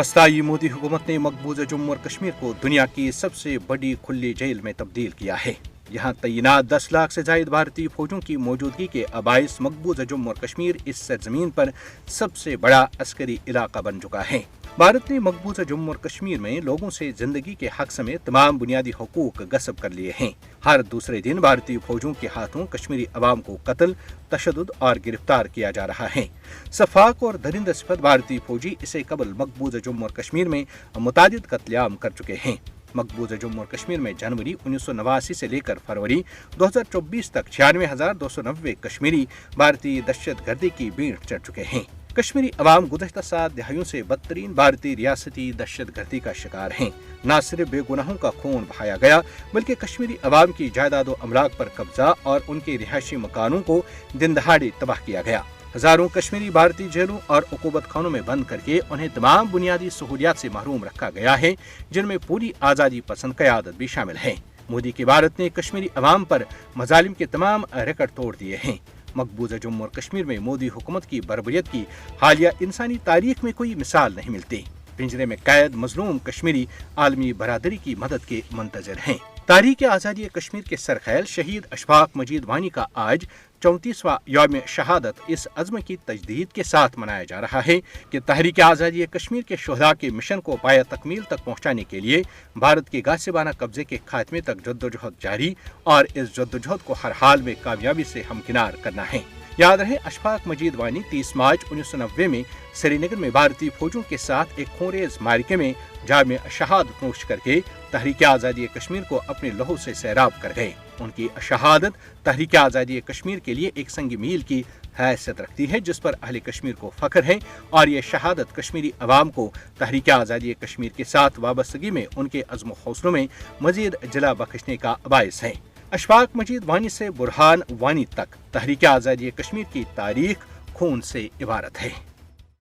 हस्ताई मोदी हुकूमत ने मकबूजा जम्मू और कश्मीर को दुनिया की सबसे बड़ी खुली जेल में तब्दील किया है। यहाँ तैनात 10 लाख से जायद भारतीय फौजों की मौजूदगी के अबाइस मकबूजा जम्मू और कश्मीर इस सरजमीन पर सबसे बड़ा अस्करी इलाका बन चुका है। भारत ने मकबूजा जम्मू और कश्मीर में लोगों से जिंदगी के हक समेत तमाम बुनियादी हकूक गस्ब कर लिए हैं। हर दूसरे दिन भारतीय फौजों के हाथों कश्मीरी अवाम को कत्ल, तशद्दुद और गिरफ्तार किया जा रहा है। सफाक और दरिंदा सिफत भारतीय फौजी इसे कबल मकबूजा जम्मू और कश्मीर में मुतादिद कत्लेआम कर चुके हैं। मकबूजा जम्मू और कश्मीर में जनवरी 1989 से लेकर फरवरी 2024 तक 96,290 कश्मीरी भारतीय दहशतगर्दी की भीड़ चढ़ चुके हैं। कश्मीरी अवाम गुज़श्ता 7 दहाइयों से बदतरीन भारतीय रियासती दहशतगर्दी का शिकार हैं। न सिर्फ बेगुनाहों का खून बहाया गया बल्कि कश्मीरी अवाम की जायदाद व अमलाक पर कब्जा और उनके रिहायशी मकानों को दिन दहाड़े तबाह किया गया। हजारों कश्मीरी भारतीय जेलों और उकूबत खानों में बंद करके उन्हें तमाम बुनियादी सहूलियात से महरूम रखा गया है, जिनमें पूरी आज़ादी पसंद क़यादत भी शामिल है। मोदी की भारत ने कश्मीरी अवाम पर मजालिम के तमाम रिकॉर्ड तोड़ दिए हैं। मकबूजा जम्मू और कश्मीर में मोदी हुकूमत की बर्बरियत की हालिया इंसानी तारीख में कोई मिसाल नहीं मिलती। पिंजरे में कैद मजलूम कश्मीरी आलमी बरादरी की मदद के मुंतजर हैं। तारीख आज़ादी कश्मीर के सरखैल शहीद अशफाक मजीद वानी का आज 34वां यौम शहादत इस अज़्म की तजदीद के साथ मनाया जा रहा है कि तहरीक आज़ादी कश्मीर के शुहदा के मिशन को पाया तकमील तक पहुँचाने के लिए भारत के गासिबाना कब्जे के खात्मे तक जद्दोजहद जारी और इस जद्दोजहद को हर हाल में कामयाबी से हमकिनार करना है। याद रहे, अशफाक मजीद वानी 30 मार्च 1990 में श्रीनगर में भारतीय फौजों के साथ एक खूंरेज मार्के में जाम शहादत नोश करके तहरीक आज़ादी कश्मीर को अपने लहू से सैराब कर गए। उनकी शहादत तहरीक आज़ादी कश्मीर के लिए एक संग मील की हैसियत रखती है, जिस पर अहले कश्मीर को फख्र है और ये शहादत कश्मीरी अवाम को तहरीक आज़ादी कश्मीर के साथ वाबस्तगी में उनके अज़्म हौसलों में मजीद जला बख्शने का बायस है। अशफाक मजीद वानी से बुरहान वानी तक तहरीक आज़ादी कश्मीर की तारीख खून से इबारत है।